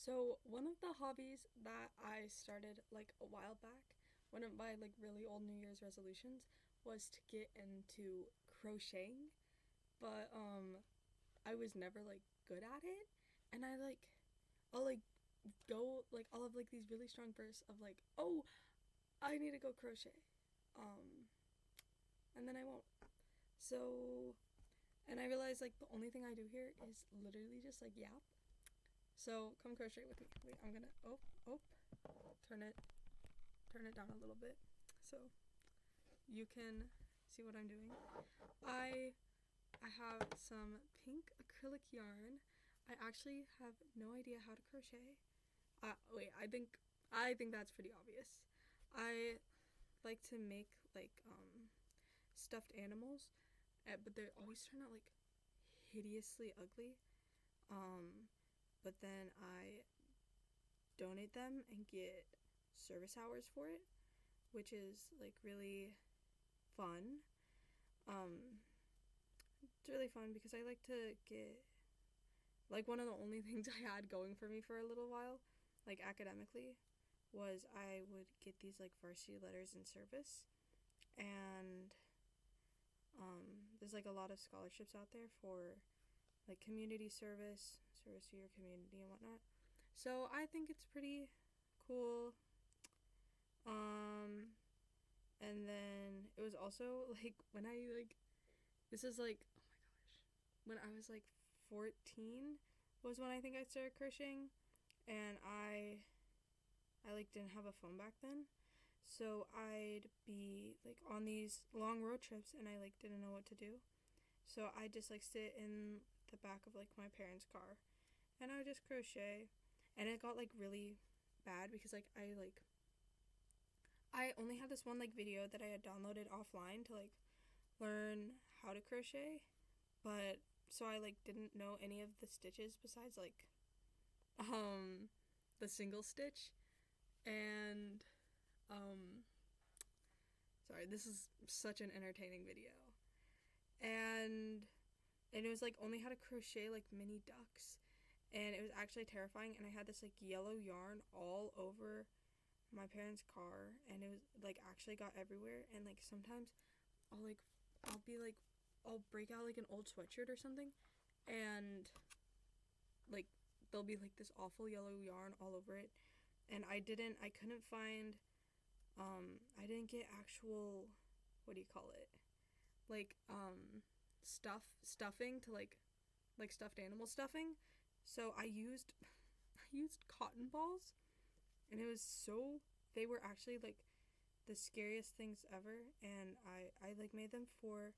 So, one of the hobbies that I started like a while back, one of my like really old New Year's resolutions was to get into crocheting, but I was never like good at it, and I'll like go like I'll have like these really strong bursts of like, "Oh, I need to go crochet." Um and then I won't. So, and I realized like the only thing I do here is literally just like yap. So, come crochet with me. Wait, I'm going to oh, turn it turn it down a little bit so you can see what I'm doing. I I have some pink acrylic yarn. I actually have no idea how to crochet. Wait, I think that's pretty obvious. I like to make like stuffed animals, but they always turn out like hideously ugly. Um, but then I donate them and get service hours for it, which is like really fun. Um, it's really fun because I like to get like one of the only things I had going for me for a little while, like academically, was I would get these like varsity letters in service, and there's like a lot of scholarships out there for like community service to your community and whatnot. So I think it's pretty cool. Um, and then it was also like when I like this is like oh my gosh, when I was like 14 was when I think I started crocheting, and I like didn't have a phone back then. So I'd be like on these long road trips and I like didn't know what to do. So I just like sit in the back of like my parents' car and I would just crochet. And it got like really bad because I only had this one like video that I had downloaded offline to like learn how to crochet, but so I like didn't know any of the stitches besides like um the single stitch. And um sorry, this is such an entertaining video. And it was like only how to crochet like mini ducks, and it was actually terrifying. And I had this like yellow yarn all over my parents' car, and it was like actually got everywhere. And like sometimes I'll like I'll be like I'll break out like an old sweatshirt or something, and like there'll be like this awful yellow yarn all over it. And I couldn't find I didn't get actual, what do you call it, like stuffing to like stuffed animal stuffing. So I used I used cotton balls, and it was so they were actually like the scariest things ever. And I like made them for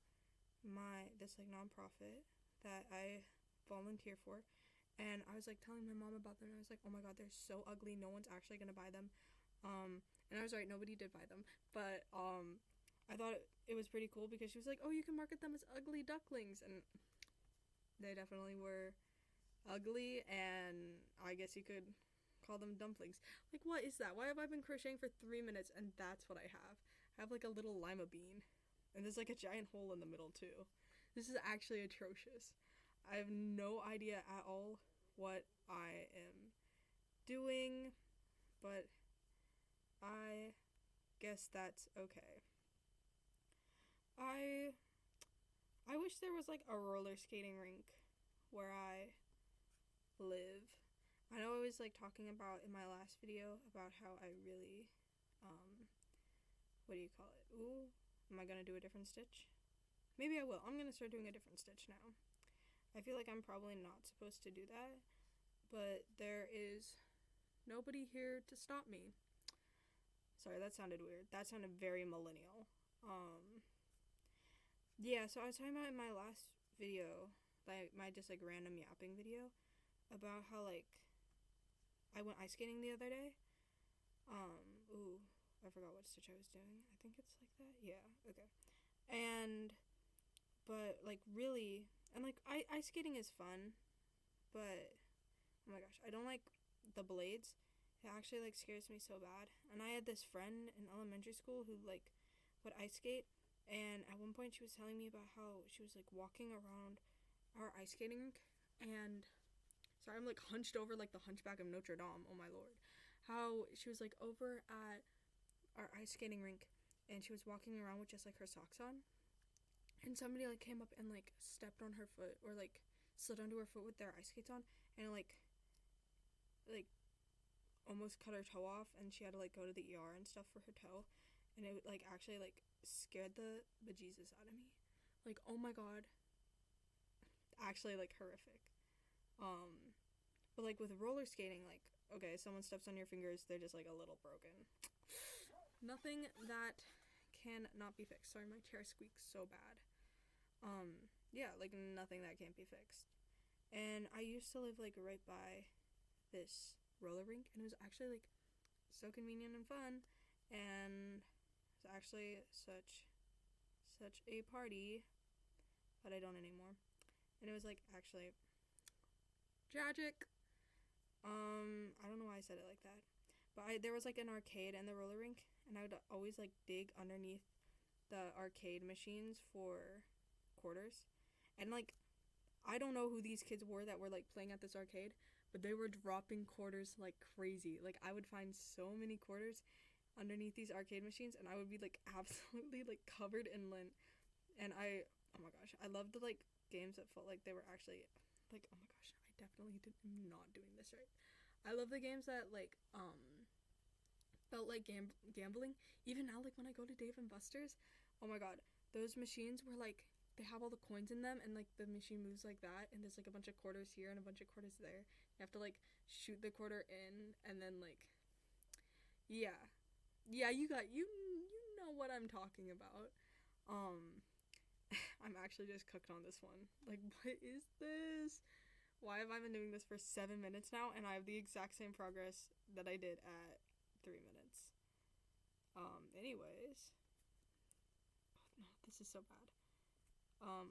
my this like nonprofit that I volunteer for. And I was like telling my mom about them, and I was like, oh my god, they're so ugly, no one's actually gonna buy them. And I was right, nobody did buy them. But I thought it was pretty cool because she was like, oh, you can market them as ugly ducklings. And they definitely were ugly, and I guess you could call them dumplings. Like, what is that? Why have I been crocheting for 3 minutes and that's what I have? I have like a little lima bean, and there's like a giant hole in the middle too. This is actually atrocious. I have no idea at all what I am doing, but I guess that's okay. I I wish there was like a roller skating rink where I live. I know I was like talking about in my last video about how I really what do you call it? Ooh, am I gonna do a different stitch? Maybe I will. I'm gonna start doing a different stitch now. I feel like I'm probably not supposed to do that, but there is nobody here to stop me. Sorry, that sounded weird. That sounded very millennial. Um, yeah, so I was talking about in my last video, like my just like random yapping video, about how like I went ice skating the other day. Ooh, I forgot what stitch I was doing. I think it's like that. Yeah, okay. And but like really, and like ice skating is fun, but oh my gosh, I don't like the blades. It actually like scares me so bad. And I had this friend in elementary school who like would ice skate, and at one point she was telling me about how she was like walking around our ice skating rink, and sorry, I'm like hunched over like the Hunchback of Notre Dame. Oh my lord. How she was like over at our ice skating rink, and she was walking around with just like her socks on, and somebody like came up and like stepped on her foot, or like slid onto her foot with their ice skates on, and like almost cut her toe off, and she had to like go to the ER and stuff for her toe, and it like actually like scared the bejesus out of me. Like, oh my god. Actually like horrific. But like with roller skating, like, okay, someone steps on your fingers, they're just like a little broken. Nothing that can not be fixed. Sorry, my chair squeaks so bad. Yeah, like nothing that can't be fixed. And I used to live like right by this roller rink, and it was actually like so convenient and fun, and it's actually such a party, but I don't anymore. And it was like actually tragic. I don't know why I said it like that, but there was like an arcade in the roller rink, and I would always like dig underneath the arcade machines for quarters, and like I don't know who these kids were that were like playing at this arcade, but they were dropping quarters like crazy. Like I would find so many quarters underneath these arcade machines, and I would be like absolutely like covered in lint. And oh my gosh, I loved the like games that felt like they were actually like, oh my gosh, I definitely am not doing this right. I love the games that like felt like gambling. Even now, like when I go to Dave and Buster's, oh my god, those machines were like, they have all the coins in them, and like the machine moves like that, and there's like a bunch of quarters here and a bunch of quarters there. You have to like shoot the quarter in, and then like, yeah, you know what I'm talking about. I'm actually just cooked on this one. Like, what is this? Why have I been doing this for 7 minutes now, and I have the exact same progress that I did at 3 minutes? Anyways. Oh, no, this is so bad.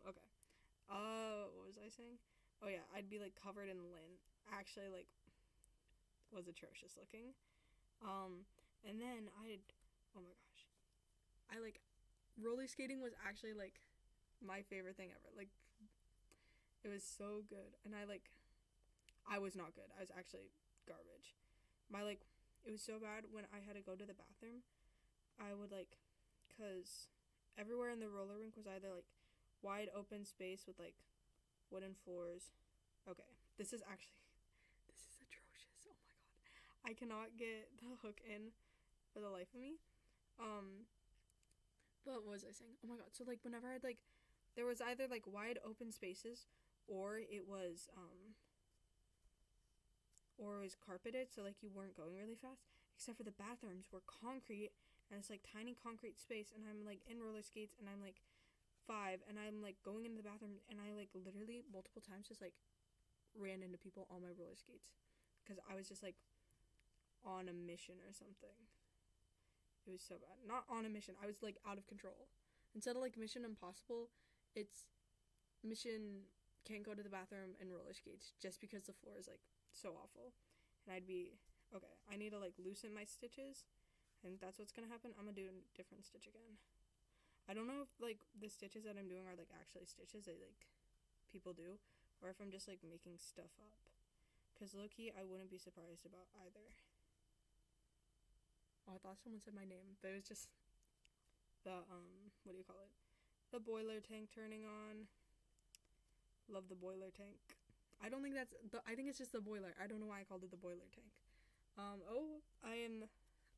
Okay. What was I saying? Oh yeah, I'd be like covered in lint. Actually, like, was atrocious looking. And then oh my gosh. I like, roller skating was actually like my favorite thing ever. Like, it was so good. And I was not good. I was actually garbage. It was so bad when I had to go to the bathroom. I would like, cause everywhere in the roller rink was either like wide open space with like wooden floors. Okay, this is atrocious. Oh my god, I cannot get the hook in for the life of me. But what was I saying? Oh my god, so like whenever I'd like, there was either like wide open spaces, or it was carpeted, so like you weren't going really fast, except for the bathrooms were concrete, and it's like tiny concrete space, and I'm like in roller skates, and I'm like 5, and I'm like going into the bathroom, and I like literally multiple times just like ran into people on my roller skates, because I was just like on a mission or something. It was so bad. Not on a mission, I was like out of control. Instead of like Mission Impossible, it's Mission Can't Go to the Bathroom and roller skates, just because the floor is like so awful. And I'd be, okay, I need to like loosen my stitches, and that's what's gonna happen. I'm gonna do a different stitch again. I don't know if like the stitches that I'm doing are like actually stitches that like people do, or if I'm just like making stuff up, because low-key I wouldn't be surprised about either. Oh, I thought someone said my name, but it was just the what do you call it, the boiler tank turning on. Love the boiler tank. I don't think I think it's just the boiler. I don't know why I called it the boiler tank.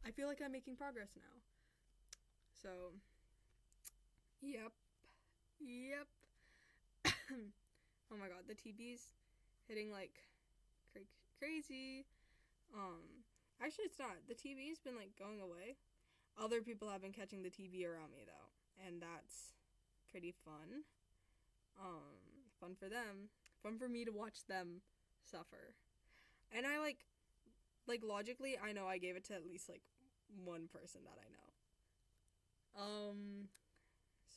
I feel like I'm making progress now. So, yep. Oh my god, the TV's hitting like crazy. Actually it's not. The TV's been like going away. Other people have been catching the TV around me though, and that's pretty fun. Fun for them. Fun for me to watch them suffer. And I like logically, I know I gave it to at least like one person that I know.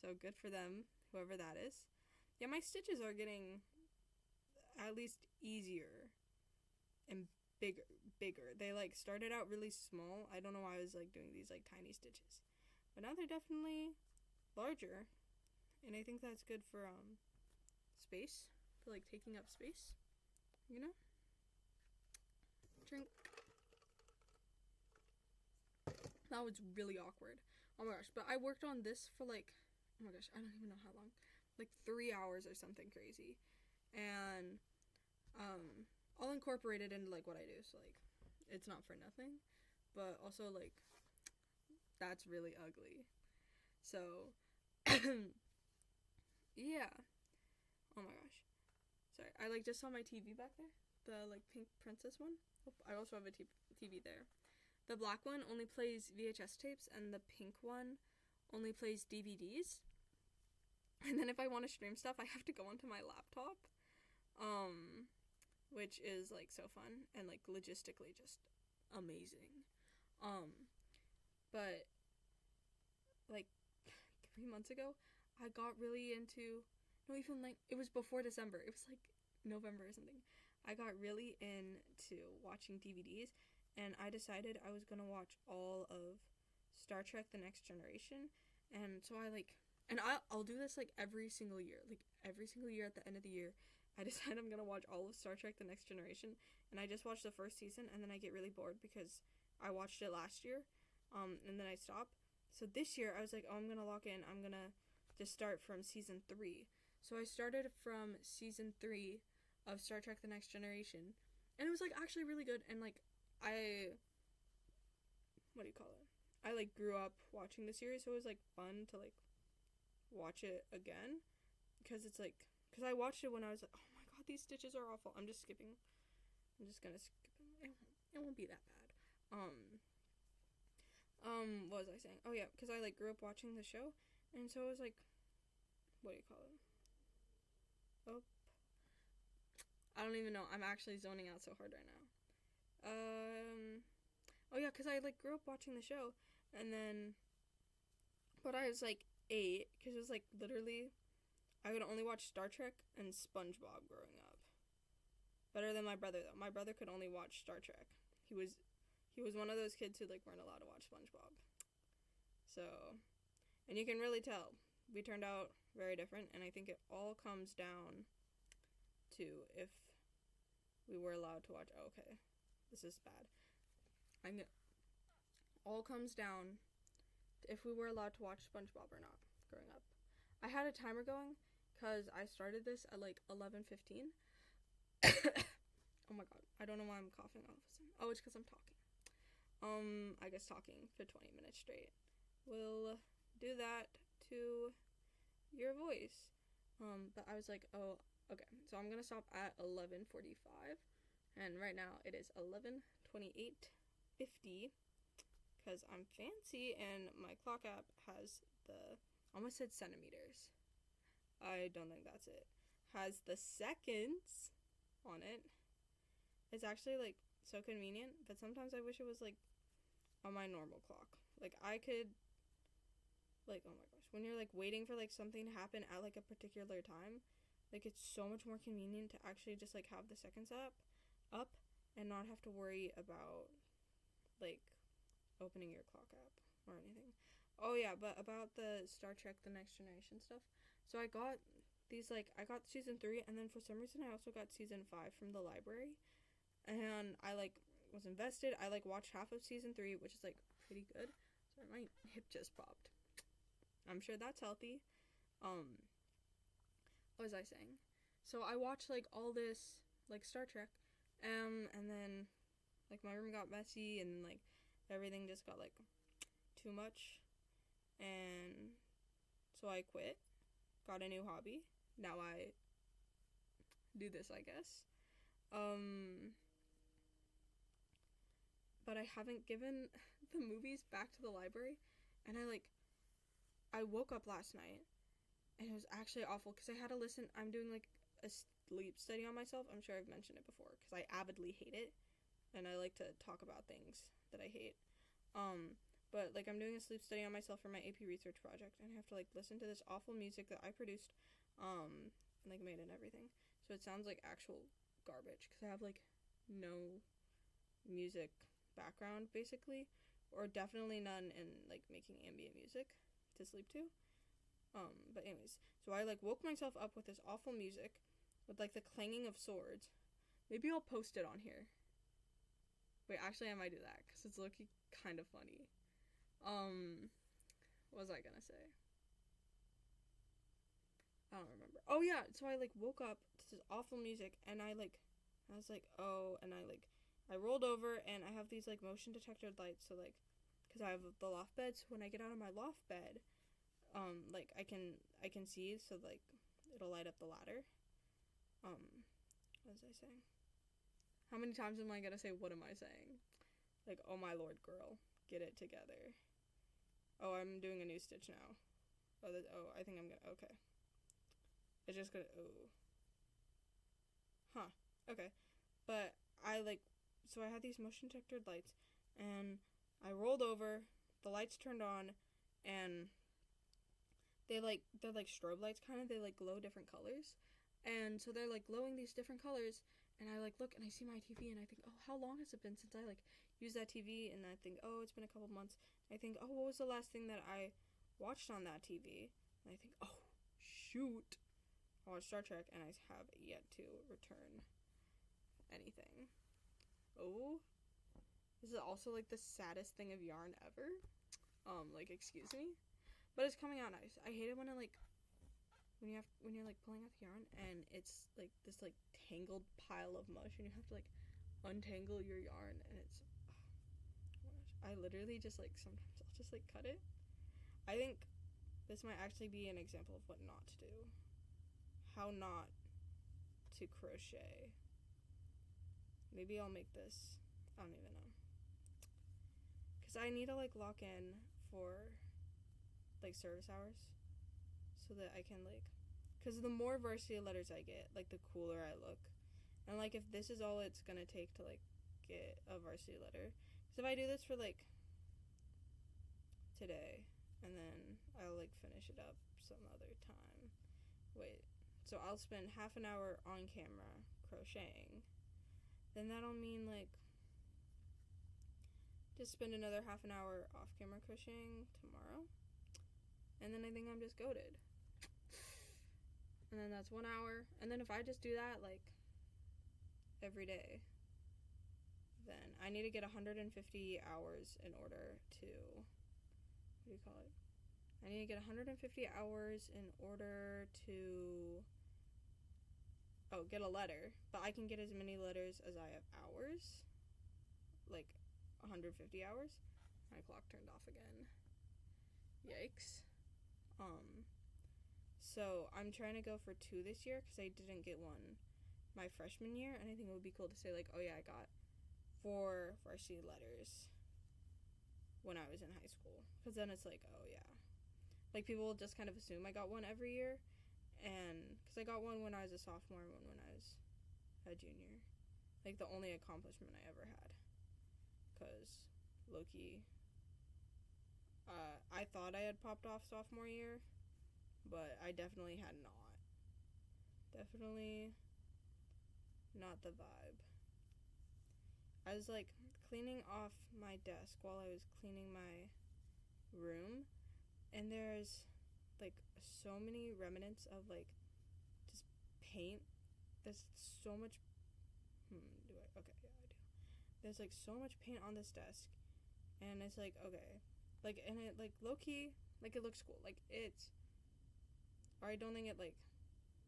So good for them, whoever that is. Yeah, my stitches are getting at least easier and bigger. They like started out really small. I don't know why I was like doing these like tiny stitches, but now they're definitely larger, and I think that's good for space, for like taking up space, you know. drink. That was really awkward. Oh my gosh. But I worked on this for like, oh my gosh, I don't even know how long. Like 3 hours or something crazy. And I'll incorporate it into like what I do. So like it's not for nothing. But also like that's really ugly. So yeah. Oh my gosh. Sorry. I like just saw my TV back there. The like pink princess one. Oh, I also have a TV there. The black one only plays VHS tapes, and the pink one only plays DVDs. And then if I want to stream stuff, I have to go onto my laptop, which is like so fun and like logistically just amazing. But like 3 months ago, I got really into, no, even like it was before December. It was like November or something. I got really into watching DVDs, and I decided I was gonna watch all of Star Trek: The Next Generation. And so I'll do this like every single year. Like every single year at the end of the year, I decide I'm gonna watch all of Star Trek: The Next Generation. And I just watched the first season, and then I get really bored because I watched it last year, and then I stopped. So this year I was like, oh, I'm gonna lock in. I'm gonna just start from season 3. So I started from season 3 of Star Trek: The Next Generation, and it was like actually really good. And like what do you call it? I like grew up watching the series, so it was like fun to like watch it again, because it's like, because I watched it when I was like, oh my god, these stitches are awful. I'm just gonna skip them. It won't be that bad. What was I saying? Oh yeah, because I like grew up watching the show, and so it was like, what do you call it? Oh, I don't even know. I'm actually zoning out so hard right now. Oh yeah, because I like grew up watching the show, and then, but I was like 8, because it was like literally, I would only watch Star Trek and SpongeBob growing up. Better than my brother though. My brother could only watch Star Trek. He was one of those kids who like weren't allowed to watch SpongeBob. So, and you can really tell we turned out very different, and I think it all comes down to if we were allowed to watch. Oh, okay, this is bad. All comes down to if we were allowed to watch SpongeBob or not growing up. I had a timer going because I started this at like 11:15. Oh my god, I don't know why I'm coughing all of a sudden. Oh, it's because I'm talking. I guess talking for 20 minutes straight will do that to your voice. But I was like, oh, okay. So I'm gonna stop at 11:45, and right now it is 11:28:50. Because I'm fancy, and my clock app has the, almost said centimeters. I don't think that's it. Has the seconds on it. It's actually like so convenient, but sometimes I wish it was like on my normal clock. Like I could, like, oh my gosh, when you're like waiting for like something to happen at like a particular time, like it's so much more convenient to actually just like have the seconds up and not have to worry about like opening your clock app or anything. Oh yeah, but about the Star Trek: The Next Generation stuff. So I got these, like, I got season 3, and then for some reason I also got season 5 from the library, and I like was invested. I like watched half of season 3, which is like pretty good. Sorry, my hip just popped. I'm sure that's healthy. What was I saying? So I watched like all this like Star Trek, and then like my room got messy, and like everything just got like too much, and so I quit, got a new hobby. Now I do this, I guess. But I haven't given the movies back to the library, and I woke up last night, and it was actually awful, because I had to listen. I'm doing like a sleep study on myself. I'm sure I've mentioned it before, because I avidly hate it, and I like to talk about things that I hate. But like I'm doing a sleep study on myself for my AP research project, and I have to like listen to this awful music that I produced, and like made and everything. So it sounds like actual garbage, because I have like no music background basically, or definitely none in like making ambient music to sleep to. But anyways, so I like woke myself up with this awful music with like the clanging of swords. Maybe I'll post it on here. actually, I might do that because it's low-key kind of funny. What was I gonna say? I don't remember. Oh yeah, so I like woke up to this awful music, and I was like, oh, and I rolled over, and I have these like motion detector lights, so like, cause I have the loft bed, so when I get out of my loft bed, like I can see, so like it'll light up the ladder. What was I saying? How many times am I gonna say what am I saying? Like, oh my lord, girl, get it together. Oh, I'm doing a new stitch now. I think I'm gonna, okay. It's just gonna, oh. Huh, okay. But so I had these motion detector lights, and I rolled over, the lights turned on, and they're like strobe lights kind of, they like glow different colors. And so they're like glowing these different colors, and I like look and I see my TV, and I think, oh, how long has it been since I like used that TV? And I think, oh, it's been a couple months. I think, oh, what was the last thing that I watched on that TV? And I think, oh, shoot, I watched Star Trek, and I have yet to return anything. Oh, this is also like the saddest thing of yarn ever. Like, excuse me, but it's coming out nice. I hate it when when you're like pulling out the yarn, and it's like this like tangled pile of mush, and you have to like untangle your yarn, and it's, oh my gosh, I literally just like sometimes I'll just like cut it. I think this might actually be an example of what not to do. How not to crochet. Maybe I'll make this, I don't even know, because I need to like lock in for like service hours, so that I can like, because the more varsity letters I get, like the cooler I look. And like if this is all it's gonna take to like get a varsity letter, because if I do this for like today, and then I'll like finish it up some other time, so I'll spend half an hour on camera crocheting, then that'll mean like just spend another half an hour off camera crocheting tomorrow, and then I think I'm just goated. And then that's 1 hour. And then if I just do that like every day, then I need to get 150 hours in order to, what do you call it? I need to get 150 hours in order to, get a letter. But I can get as many letters as I have hours. Like 150 hours. My clock turned off again. Yikes. So I'm trying to go for 2 this year, because I didn't get one my freshman year, and I think it would be cool to say like, oh yeah, I got 4 varsity letters when I was in high school, because then it's like, oh yeah, like people will just kind of assume I got one every year, and because I got one when I was a sophomore and one when I was a junior, like the only accomplishment I ever had, because low-key, I thought I had popped off sophomore year, but I definitely had not. Definitely not the vibe. I was like cleaning off my desk while I was cleaning my room, and there's like so many remnants of like just paint. There's so much okay, yeah, I do. There's like so much paint on this desk, and it's like, okay, like, and it like low-key, like it looks cool, like it's, or I don't think it like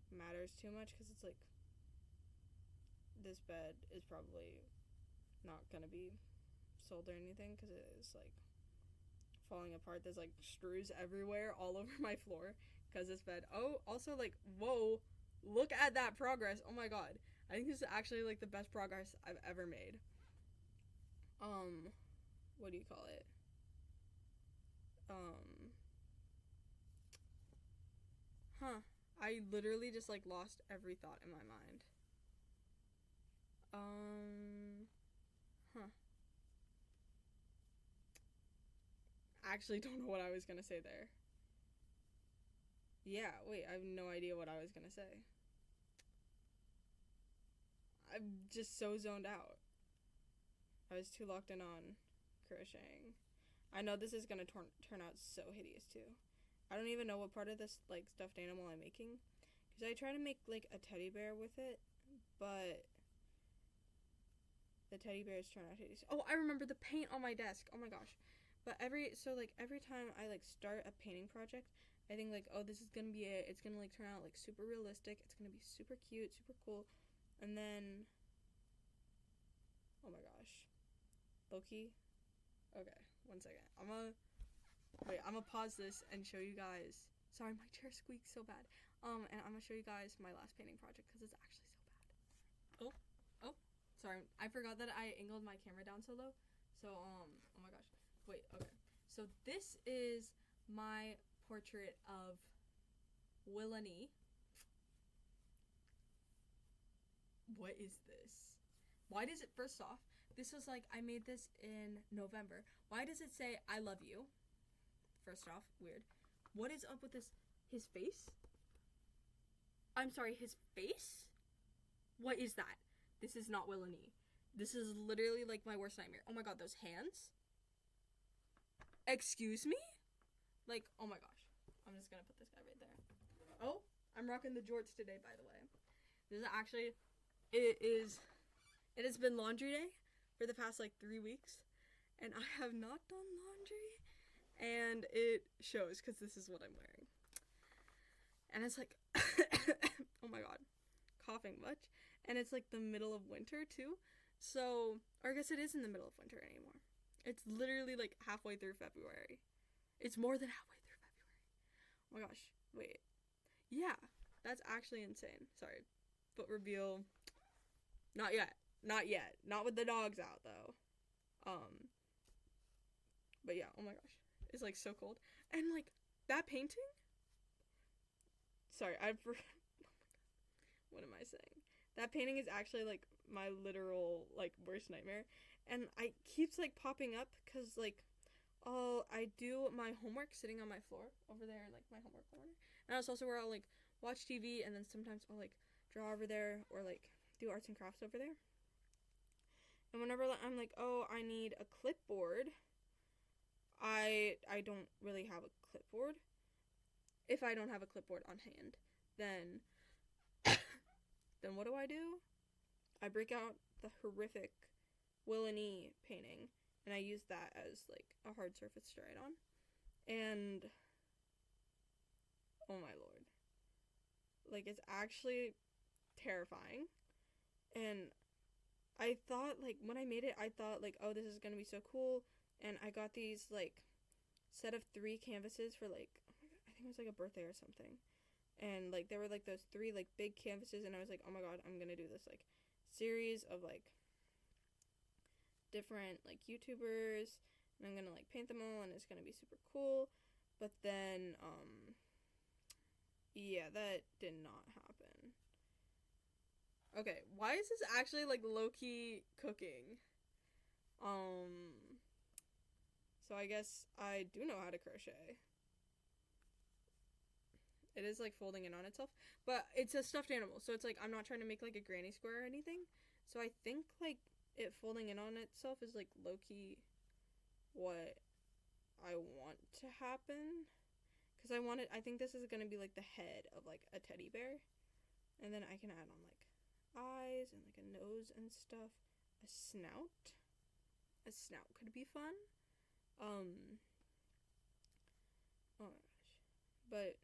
matters too much, because it's like this bed is probably not gonna be sold or anything, because it is like falling apart. There's like screws everywhere all over my floor because this bed, oh, also like, whoa, look at that progress. Oh my god, I think this is actually like the best progress I've ever made. What do you call it? I literally just like lost every thought in my mind. Actually don't know what I was gonna say there. Yeah, wait, I have no idea what I was gonna say. I'm just so zoned out. I was too locked in on crocheting. I know this is gonna turn out so hideous too. I don't even know what part of this like stuffed animal I'm making, because I try to make like a teddy bear with it, but the teddy bears turn out hideous. Oh, I remember the paint on my desk. Oh my gosh. But every time I like start a painting project, I think like, oh, this is gonna be it. It's gonna like turn out like super realistic. It's gonna be super cute, super cool. And then, oh my gosh, Loki. Okay, 1 second. I'm gonna pause this and show you guys. Sorry, my chair squeaks so bad. And I'm gonna show you guys my last painting project because it's actually so bad. Oh, sorry. I forgot that I angled my camera down so low. So, oh my gosh. Wait, okay. So this is my portrait of Willanie. What is this? Why does it, first off, this was like, I made this in November. Why does it say, I love you? First off, weird. What is up with this? His face? I'm sorry, his face? What is that? This is not Willanie. This is literally like my worst nightmare. Oh my god, those hands? Excuse me? Like, oh my gosh. I'm just gonna put this guy right there. Oh, I'm rocking the jorts today, by the way. This is actually, it has been laundry day for the past like 3 weeks, and I have not done laundry, and it shows because this is what I'm wearing. And it's like, oh my god, coughing much. And it's like the middle of winter too. So, or I guess it is in the middle of winter anymore. It's literally like halfway through February. It's more than halfway through February. Oh my gosh, wait. Yeah, that's actually insane. Sorry, foot reveal. Not yet. Not yet. Not with the dogs out though. But yeah, oh my gosh. It's like so cold. And like that painting? Sorry, what am I saying? That painting is actually like my literal like worst nightmare. And I keeps like popping up because like I do my homework sitting on my floor over there, like my homework corner. And that's also where I'll like watch TV, and then sometimes I'll like draw over there or like do arts and crafts over there. And whenever I'm like, oh, I need a clipboard, I don't really have a clipboard. If I don't have a clipboard on hand, then what do? I break out the horrific Willanie painting, and I use that as like a hard surface to write on. And oh my lord, like it's actually terrifying. And I thought like when I made it, I thought like, oh, this is gonna be so cool. And I got these like set of 3 canvases for like, oh my god, I think it was like a birthday or something. And like there were like those 3 like big canvases, and I was like, oh my god, I'm gonna do this like series of like different like YouTubers, and I'm gonna like paint them all, and it's gonna be super cool. But then yeah, that did not happen. Okay, why is this actually like low-key cooking? So I guess I do know how to crochet. It is like folding in on itself, but it's a stuffed animal, so it's like I'm not trying to make like a granny square or anything. So I think like it folding in on itself is like low-key what I want to happen, because I think this is gonna be like the head of like a teddy bear, and then I can add on like eyes and like a nose and stuff. A snout could be fun. Oh my gosh. But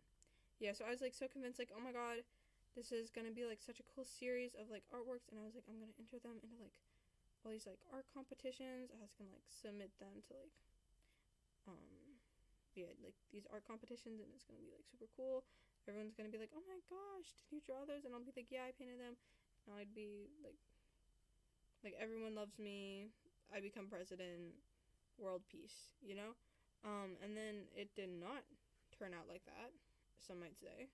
yeah, so I was like so convinced, like, oh my god, this is gonna be like such a cool series of like artworks, and I was like, I'm gonna enter them into like all these like art competitions. I was gonna like submit them to like yeah, like these art competitions, and it's gonna be like super cool. Everyone's gonna be like, oh my gosh, did you draw those? And I'll be like, yeah, I painted them. And I'd be like everyone loves me, I become president, world peace, you know? And then it did not turn out like that, some might say.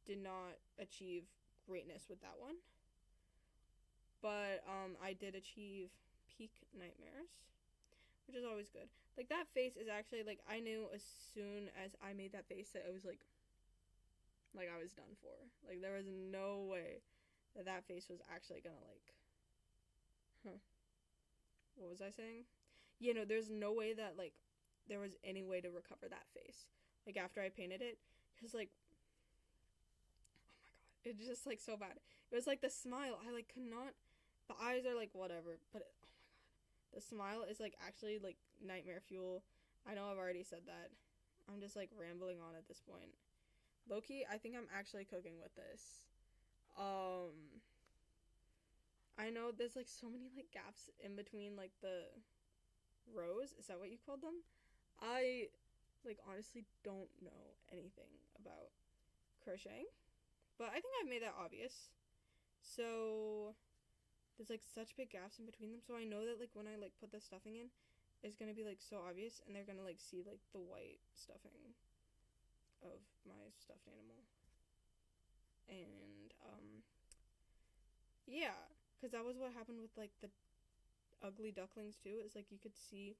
Did not achieve greatness with that one. But I did achieve peak nightmares, which is always good. Like that face is actually like, I knew as soon as I made that face that it was like I was done for. Like there was no way that face was actually gonna like, what was I saying? You know, there's no way that like there was any way to recover that face like after I painted it, because like, oh my god, it's just like so bad. It was like the smile, I like could not The eyes are like whatever, but oh my god, the smile is like actually like nightmare fuel. I know I've already said that. I'm just like rambling on at this point. Low-key, I think I'm actually cooking with this. Um, I know there's like so many like gaps in between like the rows. Is that what you called them? I like honestly don't know anything about crocheting, but I think I've made that obvious. So there's like such big gaps in between them, so I know that like when I like put the stuffing in, it's gonna be like so obvious, and they're gonna like see like the white stuffing of my stuffed animal. And yeah, because that was what happened with like the ugly ducklings too. Is like you could see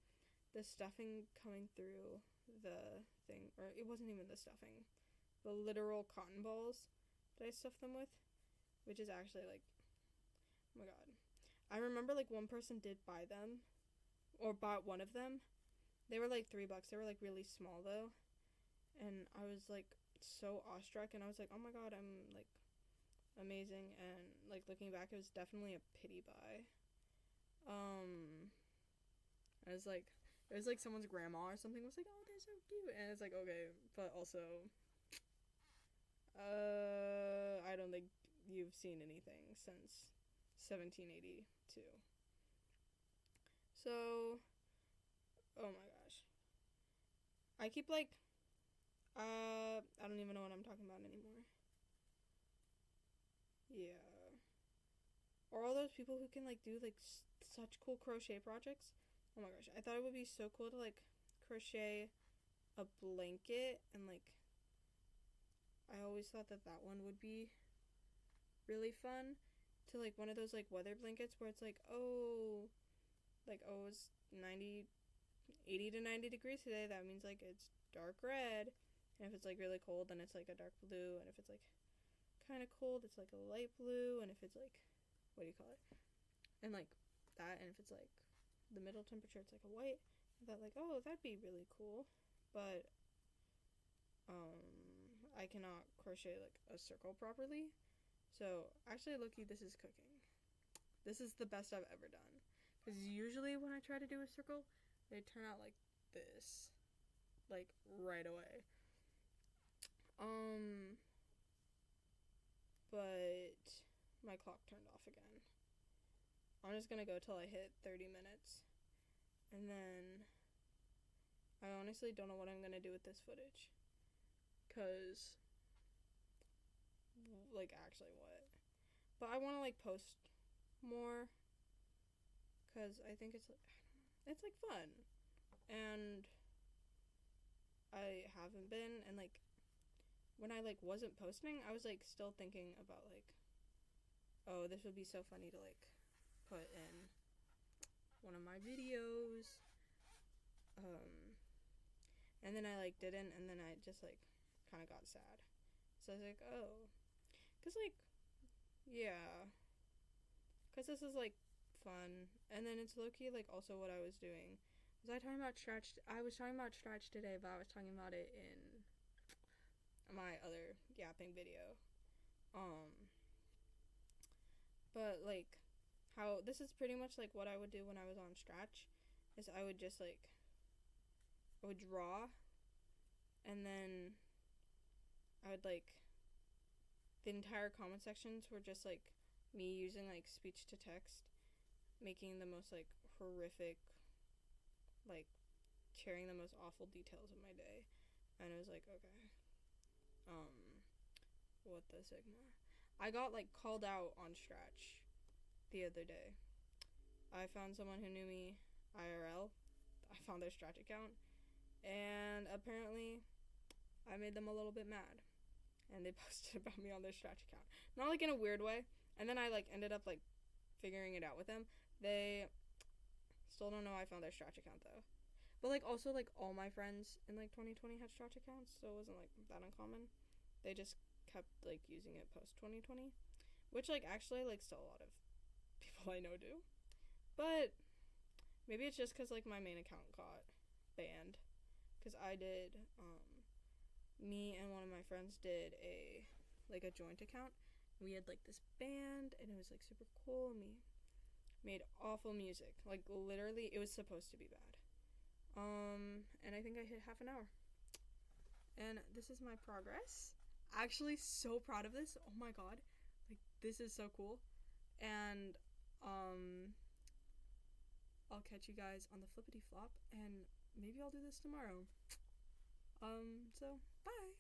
the stuffing coming through the thing, or it wasn't even the stuffing, the literal cotton balls that I stuffed them with, which is actually like, oh my god. I remember like one person did buy them, or bought one of them. They were like $3. They were like really small though, and I was like so awestruck, and I was like, oh my god, I'm like amazing. And like looking back, it was definitely a pity buy. I was like, it was like someone's grandma or something was like, oh, they're so cute, and it's like okay, but also, I don't think you've seen anything since 1782. So, oh my gosh, I keep like, I don't even know what I'm talking about anymore. Yeah. Or all those people who can like do like such cool crochet projects. Oh my gosh, I thought it would be so cool to like crochet a blanket, and like I always thought that that one would be really fun, to like one of those like weather blankets where it's like, oh, it's 90 80 to 90 degrees today. That means like it's dark red. And if it's like really cold, then it's like a dark blue, and if it's like kind of cold, it's like a light blue, and if it's like, what do you call it? And like that, and if it's like the middle temperature, it's like a white. I thought like, oh, that'd be really cool. But I cannot crochet like a circle properly. So actually, Loki, this is cooking. This is the best I've ever done. Because usually when I try to do a circle, they turn out like this, like right away. But my clock turned off again. I'm just gonna go till I hit 30 minutes. And then I honestly don't know what I'm gonna do with this footage. Cause like actually what? But I wanna like post more. Cause I think it's like fun. And I haven't been, and like when I like wasn't posting, I was like still thinking about like, oh, this would be so funny to like put in one of my videos. And then I like didn't, and then I just like kind of got sad. So I was like, oh, cause like, yeah, cause this is like fun, and then it's low key like also what I was doing. Was I talking about stretch? I was talking about stretch today, but I was talking about it in my other yapping video. But like how this is pretty much like what I would do when I was on stretch, is I would just like, I would draw, and then I would like, the entire comment sections were just like me using like speech to text, making the most like horrific, like sharing the most awful details of my day. And it was like, okay, what the sigma. I got like called out on Stretch the other day. I found someone who knew me IRL. I found their Stretch account, and apparently I made them a little bit mad, and they posted about me on their Stretch account. Not like in a weird way. And then I like ended up like figuring it out with them. They still don't know I found their Stretch account though. But like also like all my friends in like 2020 had Stretch accounts, so it wasn't like that uncommon. They just kept like using it post 2020, which like actually like still a lot of people I know do. But maybe it's just because like my main account got banned, because I did me and one of my friends did a joint account. We had like this band, and it was like super cool, and we made awful music. Like literally it was supposed to be bad. And I think I hit half an hour. And this is my progress. Actually so proud of this. Oh my god. Like this is so cool. And I'll catch you guys on the flippity flop, and maybe I'll do this tomorrow. So bye.